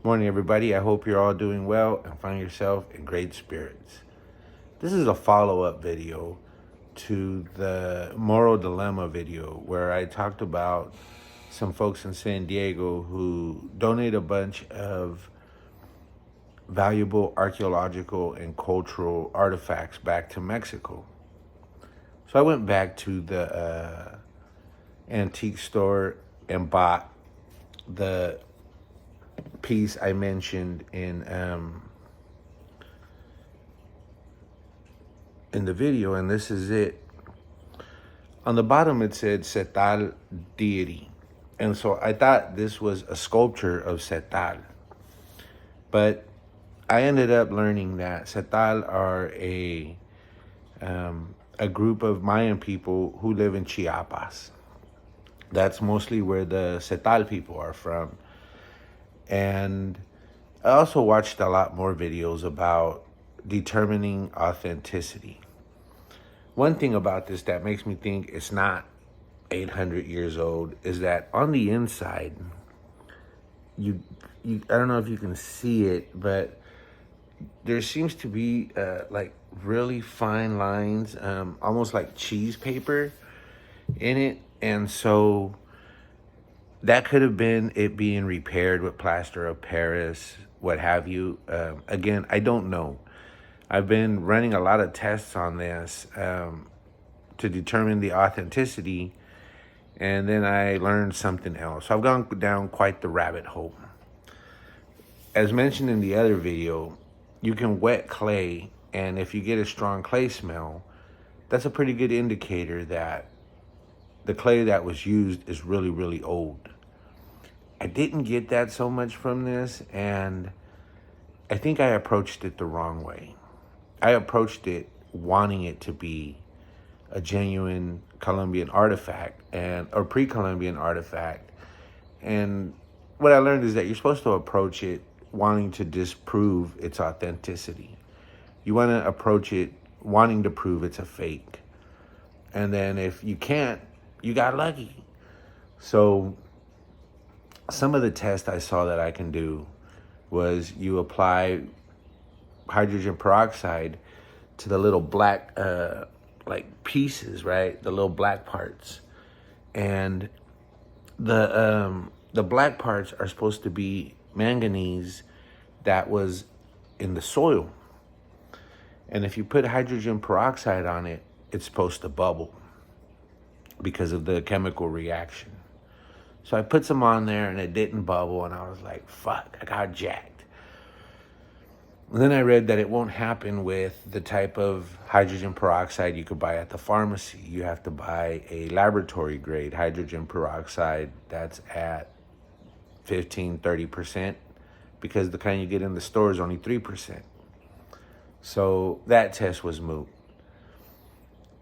Morning, everybody. I hope you're all doing well and find yourself in great spirits. This is a follow-up video to the moral dilemma video where I talked about some folks in San Diego who donate a bunch of valuable archaeological and cultural artifacts back to Mexico. So I went back to the antique store and bought the piece I mentioned in the video, and this is it. On the bottom it said Setal deity, and so I thought this was a sculpture of Setal, but I ended up learning that Setal are a group of Mayan people who live in Chiapas. That's mostly where the Setal people are from. And I also watched a lot more videos about determining authenticity. One thing about this that makes me think it's not 800 years old is that on the inside, you I don't know if you can see it, but there seems to be like really fine lines, almost like cheese paper in it. And so that could have been it being repaired with plaster of Paris, what have you. Again, I don't know. I've been running a lot of tests on this to determine the authenticity, and then I learned something else. So I've gone down quite the rabbit hole. As mentioned in the other video, you can wet clay, and if you get a strong clay smell, that's a pretty good indicator that the clay that was used is really, really old. I didn't get that so much from this, and I think I approached it the wrong way. I approached it wanting it to be a genuine Colombian artifact or pre-Columbian artifact. And what I learned is that you're supposed to approach it wanting to disprove its authenticity. You want to approach it wanting to prove it's a fake. And then if you can't, you got lucky. So some of the tests I saw that I can do was you apply hydrogen peroxide to the little black like pieces, right? The little black parts. And the black parts are supposed to be manganese that was in the soil. And if you put hydrogen peroxide on it, it's supposed to bubble because of the chemical reaction. So I put some on there and it didn't bubble, and I was like, fuck, I got jacked. And then I read that it won't happen with the type of hydrogen peroxide you could buy at the pharmacy. You have to buy a laboratory grade hydrogen peroxide that's at 15-30%, because the kind you get in the store is only 3%. So that test was moot.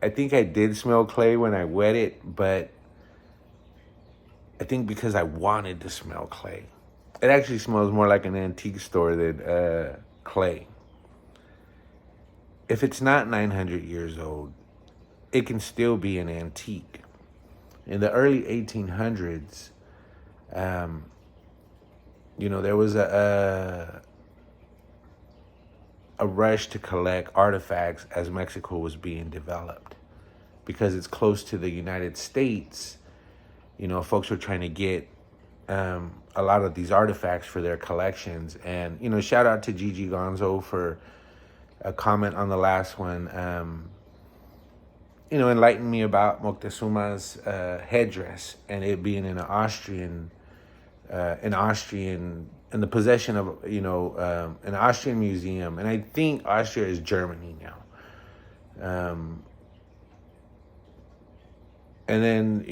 I think I did smell clay when I wet it, but I think because I wanted to smell clay. It actually smells more like an antique store than clay. If it's not 900 years old, it can still be an antique. In the early 1800s, there was a rush to collect artifacts as Mexico was being developed. Because it's close to the United States, folks were trying to get a lot of these artifacts for their collections. And, shout out to Gigi Gonzo for a comment on the last one, enlightened me about Moctezuma's headdress and it being in in the possession of, an Austrian museum. And I think Austria is Germany now. And then,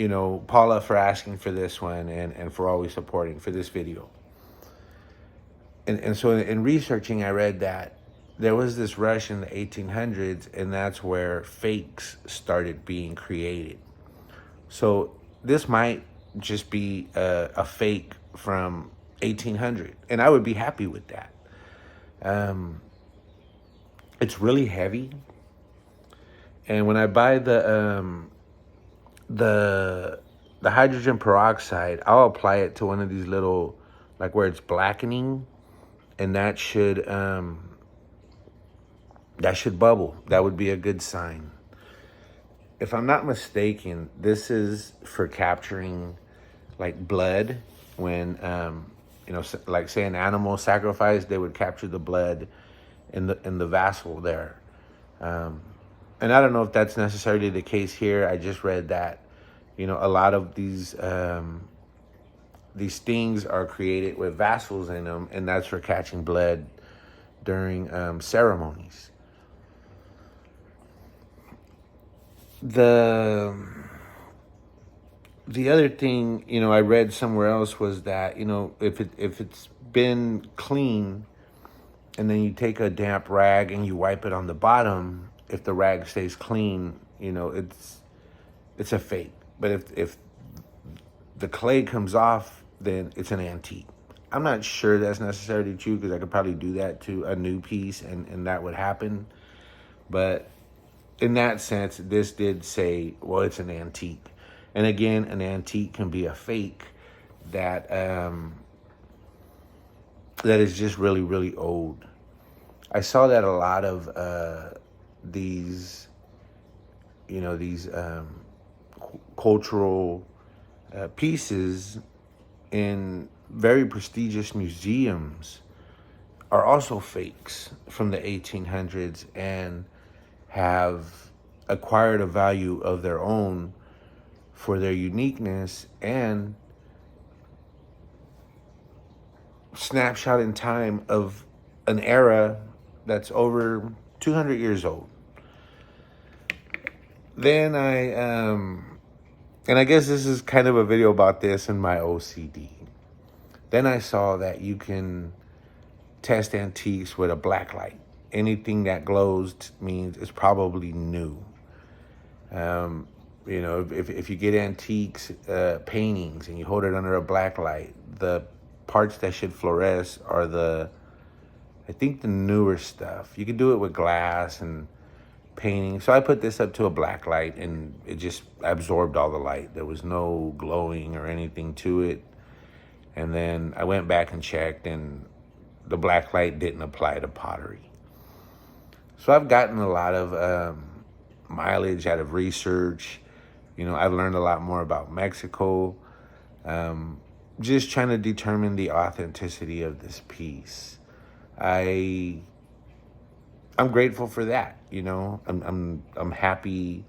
Paula for asking for this one and for always supporting for this video. And so in researching, I read that there was this rush in the 1800s, and that's where fakes started being created. So this might just be a fake from 1800, and I would be happy with that. It's really heavy. And when I buy the hydrogen peroxide, I'll apply it to one of these little, like where it's blackening, and that should bubble. That would be a good sign. If I'm not mistaken, this is for capturing like blood. When like say an animal sacrifice, they would capture the blood in the vessel there. And I don't know if that's necessarily the case here. I just read that a lot of these things are created with vessels in them, and that's for catching blood during ceremonies. The other thing I read somewhere else was that if it's been clean, and then you take a damp rag and you wipe it on the bottom, if the rag stays clean, it's a fake. But if the clay comes off, then it's an antique. I'm not sure that's necessarily true, because I could probably do that to a new piece and that would happen. But in that sense, this did say, well, it's an antique. And again, an antique can be a fake that that is just really, really old. I saw that a lot of these cultural pieces in very prestigious museums are also fakes from the 1800s and have acquired a value of their own for their uniqueness and snapshot in time of an era that's over 200 years old. Then and I guess this is kind of a video about this in my OCD. Then I saw that you can test antiques with a black light. Anything that glows means it's probably new. If you get antiques paintings and you hold it under a black light, the parts that should fluoresce are the newer stuff. You can do it with glass and painting. So I put this up to a black light and it just absorbed all the light. There was no glowing or anything to it. And then I went back and checked, and the black light didn't apply to pottery. So I've gotten a lot of mileage out of research. I've learned a lot more about Mexico. Just trying to determine the authenticity of this piece. I'm grateful for that. I'm happy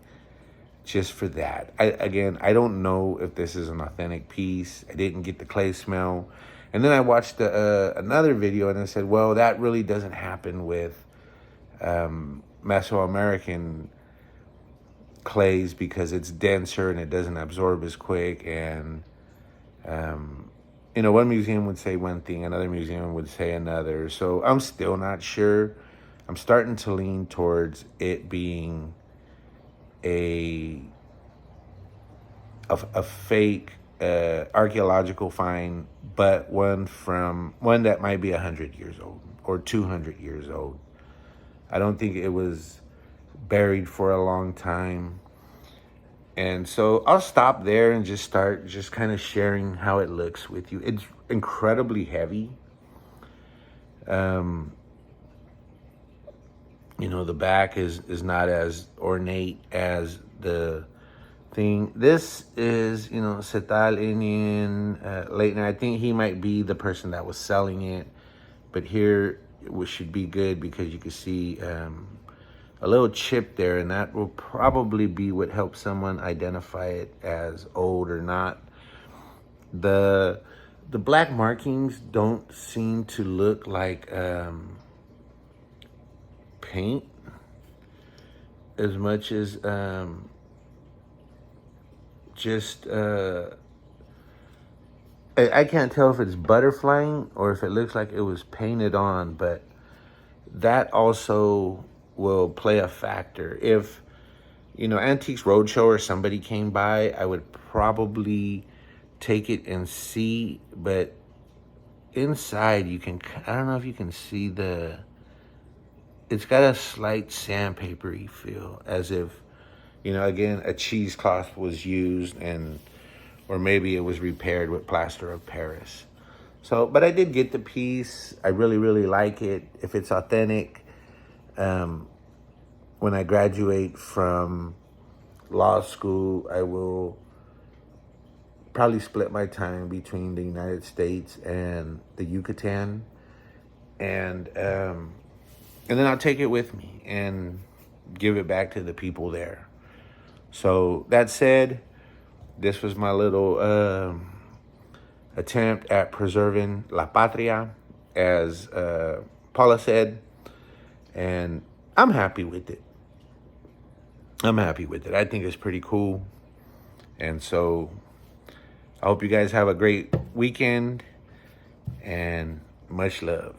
just for that. I don't know if this is an authentic piece. I didn't get the clay smell. And then I watched another video, and it said, well, that really doesn't happen with Mesoamerican clays because it's denser and it doesn't absorb as quick. And one museum would say one thing, another museum would say another. So I'm still not sure. I'm starting to lean towards it being a fake archaeological find, but one that might be 100 years old or 200 years old. I don't think it was buried for a long time. And so I'll stop there and just start kind of sharing how it looks with you. It's incredibly heavy. The back is not as ornate as the thing. This is, Cetal Indian Leighton. I think he might be the person that was selling it. But here it should be good because you can see a little chip there, and that will probably be what helps someone identify it as old or not. The black markings don't seem to look like paint as much as I can't tell if it's butterflying or if it looks like it was painted on, but that also will play a factor. If Antiques Roadshow or somebody came by, I would probably take it and see. But inside, I don't know if you can see it's got a slight sandpapery feel, as if again, a cheesecloth was used, or maybe it was repaired with plaster of Paris. So, but I did get the piece. I really, really like it. If it's authentic, when I graduate from law school, I will probably split my time between the United States and the Yucatan, and then I'll take it with me and give it back to the people there. So that said, this was my little attempt at preserving La Patria, as Paula said, and I'm happy with it. I'm happy with it. I think it's pretty cool. And so I hope you guys have a great weekend and much love.